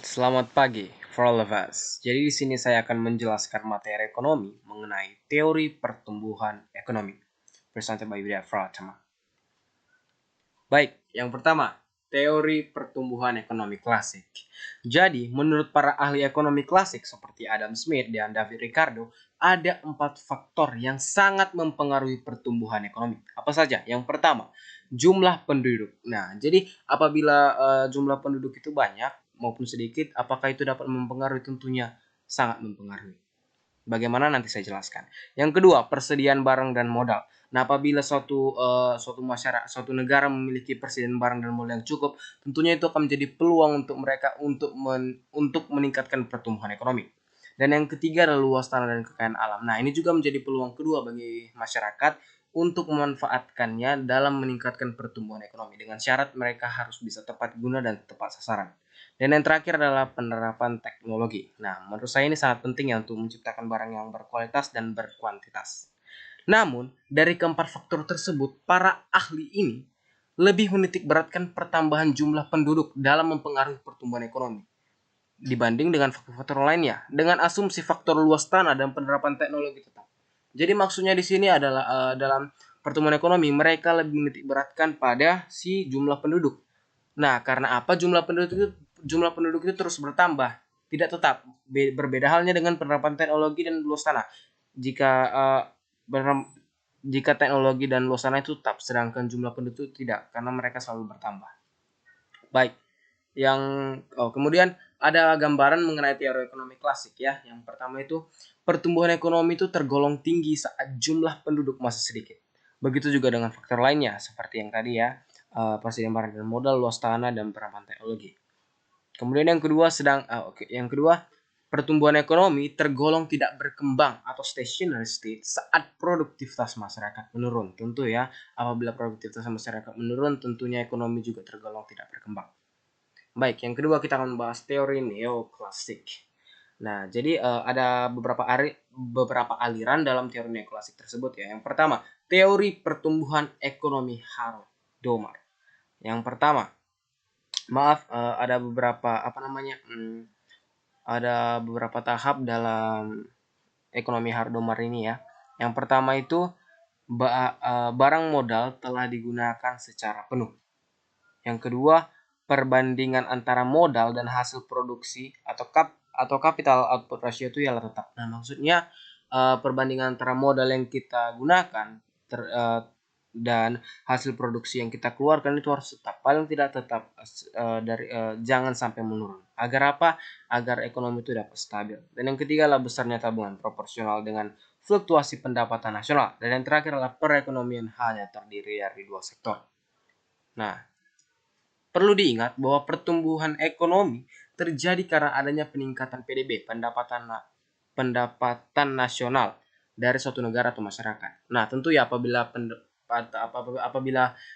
Selamat pagi for all of us. Jadi di sini saya akan menjelaskan materi ekonomi mengenai teori pertumbuhan ekonomi. Presented by Widya Pratama. Baik, yang pertama, teori pertumbuhan ekonomi klasik. Jadi, menurut para ahli ekonomi klasik seperti Adam Smith dan David Ricardo, ada 4 faktor yang sangat mempengaruhi pertumbuhan ekonomi. Apa saja? Yang pertama, jumlah penduduk. Nah, jadi apabila jumlah penduduk itu banyak maupun sedikit, apakah itu dapat mempengaruhi? Tentunya sangat mempengaruhi. Bagaimana nanti saya jelaskan. Yang kedua, persediaan barang dan modal. Nah, apabila suatu masyarakat, suatu negara memiliki persediaan barang dan modal yang cukup, tentunya itu akan menjadi peluang untuk mereka untuk meningkatkan pertumbuhan ekonomi. Dan yang ketiga adalah luas tanah dan kekayaan alam. Nah, ini juga menjadi peluang kedua bagi masyarakat untuk memanfaatkannya dalam meningkatkan pertumbuhan ekonomi dengan syarat mereka harus bisa tepat guna dan tepat sasaran. Dan yang terakhir adalah penerapan teknologi. Nah, menurut saya ini sangat penting ya untuk menciptakan barang yang berkualitas dan berkuantitas. Namun, dari keempat faktor tersebut, para ahli ini lebih menitik beratkan pertambahan jumlah penduduk dalam mempengaruhi pertumbuhan ekonomi dibanding dengan faktor-faktor lainnya dengan asumsi faktor luas tanah dan penerapan teknologi tetap. Jadi maksudnya di sini adalah dalam pertumbuhan ekonomi mereka lebih menitik beratkan pada si jumlah penduduk. Nah, karena apa jumlah penduduk itu terus bertambah, tidak tetap. Berbeda halnya dengan penerapan teknologi dan luas tanah. Jika jika teknologi dan luas tanah itu tetap, sedangkan jumlah penduduk itu tidak, karena mereka selalu bertambah. Baik, kemudian ada gambaran mengenai teori ekonomi klasik ya. Yang pertama itu pertumbuhan ekonomi itu tergolong tinggi saat jumlah penduduk masih sedikit. Begitu juga dengan faktor lainnya seperti yang tadi ya, persediaan barang dan modal, luas tanah dan penerapan teknologi. Kemudian yang kedua, pertumbuhan ekonomi tergolong tidak berkembang atau stationary state saat produktivitas masyarakat menurun. Tentu ya, apabila produktivitas masyarakat menurun, tentunya ekonomi juga tergolong tidak berkembang. Baik, yang kedua kita akan membahas teori neoklasik. Nah, jadi ada beberapa aliran dalam teori neoklasik tersebut ya. Yang pertama, teori pertumbuhan ekonomi Harold Domar. Yang pertama, ada beberapa tahap dalam ekonomi Harold Domar ini ya. Yang pertama itu barang modal telah digunakan secara penuh. Yang kedua, perbandingan antara modal dan hasil produksi atau capital output ratio itu ialah tetap. Nah, maksudnya perbandingan antara modal yang kita gunakan dan hasil produksi yang kita keluarkan itu harus tetap, paling tidak tetap jangan sampai menurun. Agar apa? Agar ekonomi itu dapat stabil. Dan yang ketiga adalah besarnya tabungan proporsional dengan fluktuasi pendapatan nasional. Dan yang terakhir adalah perekonomian hanya terdiri dari dua sektor. Nah, perlu diingat bahwa pertumbuhan ekonomi terjadi karena adanya peningkatan PDB, pendapatan nasional dari suatu negara atau masyarakat. Nah, tentu ya apabila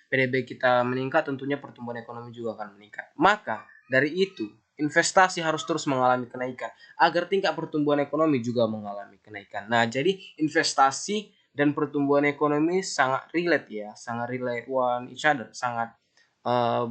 PDB kita meningkat, tentunya pertumbuhan ekonomi juga akan meningkat. Maka dari itu, investasi harus terus mengalami kenaikan agar tingkat pertumbuhan ekonomi juga mengalami kenaikan. Nah, jadi investasi dan pertumbuhan ekonomi sangat relate one each other, sangat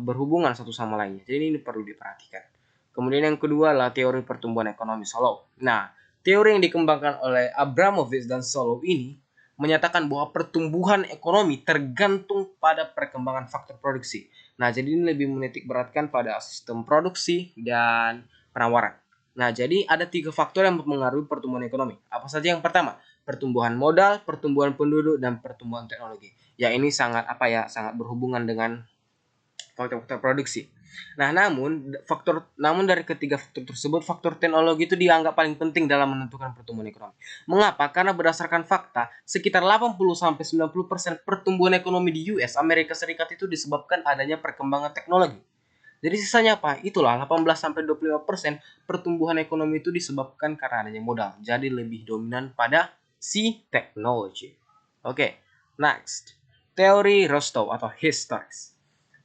berhubungan satu sama lainnya. Jadi ini perlu diperhatikan. Kemudian yang kedua adalah teori pertumbuhan ekonomi Solow. Nah, teori yang dikembangkan oleh Abramovich dan Solow ini menyatakan bahwa pertumbuhan ekonomi tergantung pada perkembangan faktor produksi. Nah, jadi ini lebih menitik beratkan pada sistem produksi dan penawaran. Nah, jadi ada 3 faktor yang mempengaruhi pertumbuhan ekonomi. Apa saja? Yang pertama, pertumbuhan modal, pertumbuhan penduduk, dan pertumbuhan teknologi. Ya, ini sangat berhubungan dengan faktor-faktor produksi. Nah, namun dari ketiga faktor tersebut, faktor teknologi itu dianggap paling penting dalam menentukan pertumbuhan ekonomi. Mengapa? Karena berdasarkan fakta, sekitar 80-90% pertumbuhan ekonomi di US, Amerika Serikat itu disebabkan adanya perkembangan teknologi. Jadi sisanya apa? Itulah 18-25% pertumbuhan ekonomi itu disebabkan karena adanya modal. Jadi lebih dominan pada si teknologi. Oke, next. Teori Rostow atau historis.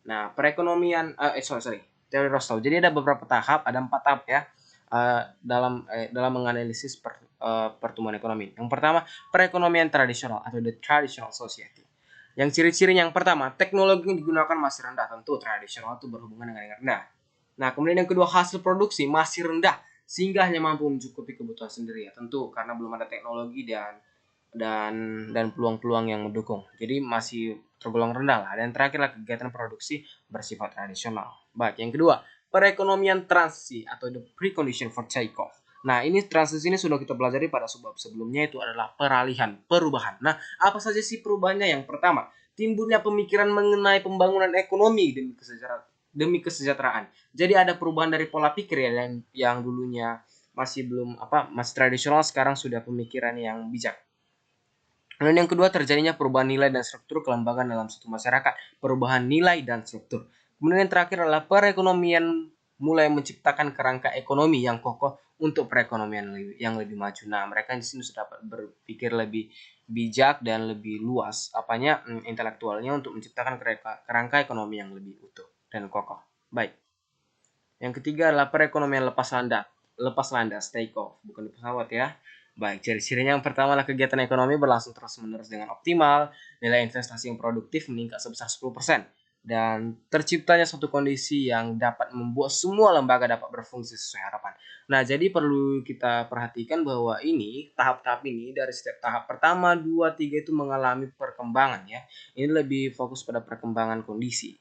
Nah, teori Rostow. Jadi ada beberapa tahap, ada 4 tahap ya dalam menganalisis pertumbuhan ekonomi. Yang pertama, perekonomian tradisional atau the traditional society. Yang ciri-cirinya yang pertama, teknologi yang digunakan masih rendah. Tentu tradisional itu berhubungan dengan yang rendah. Nah, kemudian yang kedua, hasil produksi masih rendah sehingga hanya mampu mencukupi kebutuhan sendiri ya. Tentu karena belum ada teknologi dan peluang-peluang yang mendukung. Jadi masih tergolong rendah lah. Dan terakhirlah kegiatan produksi bersifat tradisional. Baik, yang kedua, perekonomian transisi atau the precondition for takeoff. Nah, ini transisi ini sudah kita pelajari pada sebab sebelumnya, itu adalah peralihan, perubahan. Nah, apa saja sih perubahannya? Yang pertama, timbulnya pemikiran mengenai pembangunan ekonomi demi kesejahteraan. Jadi ada perubahan dari pola pikir ya, yang dulunya masih tradisional, sekarang sudah pemikiran yang bijak. Kemudian yang kedua, terjadinya perubahan nilai dan struktur kelembagaan dalam suatu masyarakat. Perubahan nilai dan struktur. Kemudian yang terakhir adalah perekonomian mulai menciptakan kerangka ekonomi yang kokoh untuk perekonomian yang lebih maju. Nah, mereka di sini sudah berpikir lebih bijak dan lebih luas intelektualnya untuk menciptakan kerangka ekonomi yang lebih utuh dan kokoh. Baik. Yang ketiga adalah perekonomian lepas landas, take off, bukan di pesawat ya. Baik, ciri-cirinya yang pertama adalah kegiatan ekonomi berlangsung terus-menerus dengan optimal, nilai investasi yang produktif meningkat sebesar 10%, dan terciptanya suatu kondisi yang dapat membuat semua lembaga dapat berfungsi sesuai harapan. Nah, jadi perlu kita perhatikan bahwa ini, tahap-tahap ini, dari setiap tahap pertama, 2, 3 itu mengalami perkembangan ya. Ini lebih fokus pada perkembangan kondisi.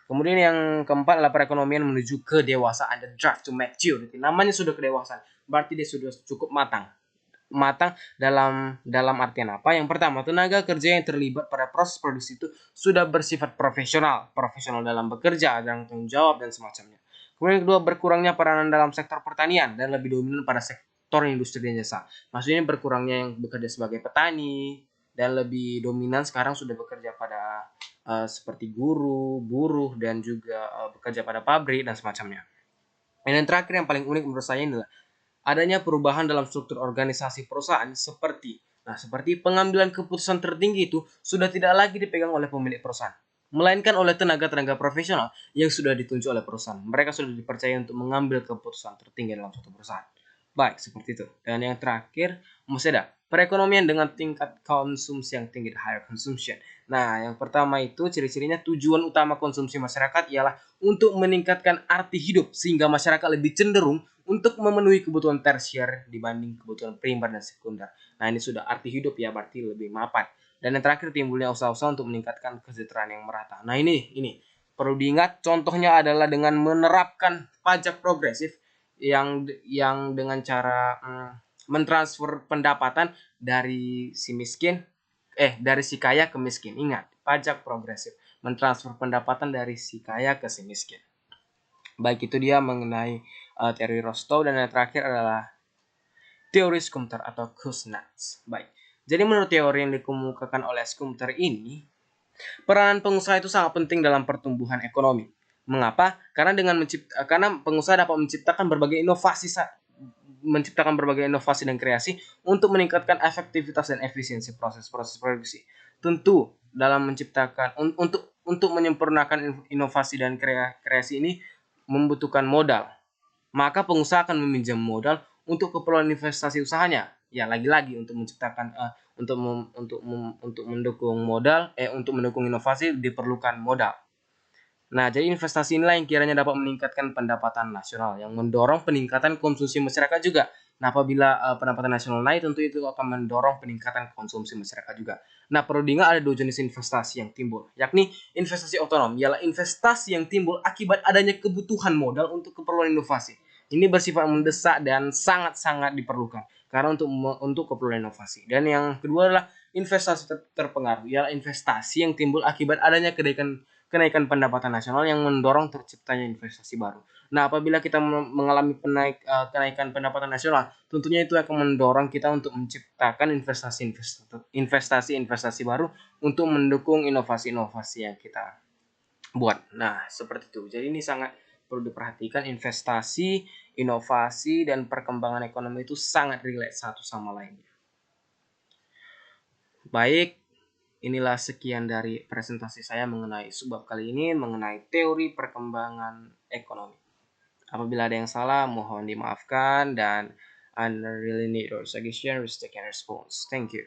Kemudian yang keempat adalah perekonomian menuju kedewasaan, the drive to maturity. Namanya sudah kedewasaan, berarti dia sudah cukup matang. Matang dalam artian apa? Yang pertama, tenaga kerja yang terlibat pada proses produksi itu sudah bersifat profesional dalam bekerja, dan tanggung jawab dan semacamnya. Kemudian yang kedua, berkurangnya peranan dalam sektor pertanian dan lebih dominan pada sektor industri dan jasa. Maksudnya berkurangnya yang bekerja sebagai petani dan lebih dominan sekarang sudah bekerja pada seperti guru, buruh, dan juga bekerja pada pabrik dan semacamnya. Dan yang terakhir yang paling unik menurut saya adalah adanya perubahan dalam struktur organisasi perusahaan seperti pengambilan keputusan tertinggi itu sudah tidak lagi dipegang oleh pemilik perusahaan, melainkan oleh tenaga-tenaga profesional yang sudah ditunjuk oleh perusahaan. Mereka sudah dipercaya untuk mengambil keputusan tertinggi dalam suatu perusahaan. Baik, seperti itu. Dan yang terakhir, masih ada perekonomian dengan tingkat konsumsi yang tinggi, higher consumption. Nah, yang pertama itu ciri-cirinya, tujuan utama konsumsi masyarakat ialah untuk meningkatkan arti hidup sehingga masyarakat lebih cenderung untuk memenuhi kebutuhan tersier dibanding kebutuhan primer dan sekunder. Nah, ini sudah arti hidup ya, berarti lebih mapan. Dan yang terakhir, timbulnya usaha-usaha untuk meningkatkan kesejahteraan yang merata. Nah, ini perlu diingat, contohnya adalah dengan menerapkan pajak progresif yang dengan cara mentransfer pendapatan dari si kaya ke miskin. Ingat, pajak progresif, mentransfer pendapatan dari si kaya ke si miskin. Baik, itu dia mengenai teori Rostow. Dan yang terakhir adalah teori Skumter atau Kuznets. Baik, jadi menurut teori yang dikemukakan oleh Skumter ini, peranan pengusaha itu sangat penting dalam pertumbuhan ekonomi. Mengapa? Karena pengusaha dapat menciptakan berbagai inovasi dan kreasi untuk meningkatkan efektivitas dan efisiensi proses-proses produksi. Tentu dalam untuk menyempurnakan inovasi dan kreasi ini membutuhkan modal. Maka pengusaha akan meminjam modal untuk keperluan investasi usahanya. Ya, lagi-lagi untuk menciptakan untuk mendukung inovasi diperlukan modal. Nah, jadi investasi inilah yang kiranya dapat meningkatkan pendapatan nasional, yang mendorong peningkatan konsumsi masyarakat juga. Nah, apabila pendapatan nasional naik, tentu itu akan mendorong peningkatan konsumsi masyarakat juga. Nah, perlu diingat ada dua jenis investasi yang timbul, yakni investasi otonom, ialah investasi yang timbul akibat adanya kebutuhan modal untuk keperluan inovasi. Ini bersifat mendesak dan sangat-sangat diperlukan karena untuk keperluan inovasi. Dan yang kedua adalah investasi terpengaruh, ialah investasi yang timbul akibat adanya kenaikan pendapatan nasional yang mendorong terciptanya investasi baru. Nah, apabila kita mengalami kenaikan pendapatan nasional, tentunya itu akan mendorong kita untuk menciptakan investasi baru untuk mendukung inovasi-inovasi yang kita buat. Nah, seperti itu. Jadi ini sangat perlu diperhatikan, investasi, inovasi, dan perkembangan ekonomi itu sangat relate satu sama lainnya. Baik, inilah sekian dari presentasi saya mengenai subbab kali ini, mengenai teori perkembangan ekonomi. Apabila ada yang salah, mohon dimaafkan, dan I really need your suggestion, respect, and response. Thank you.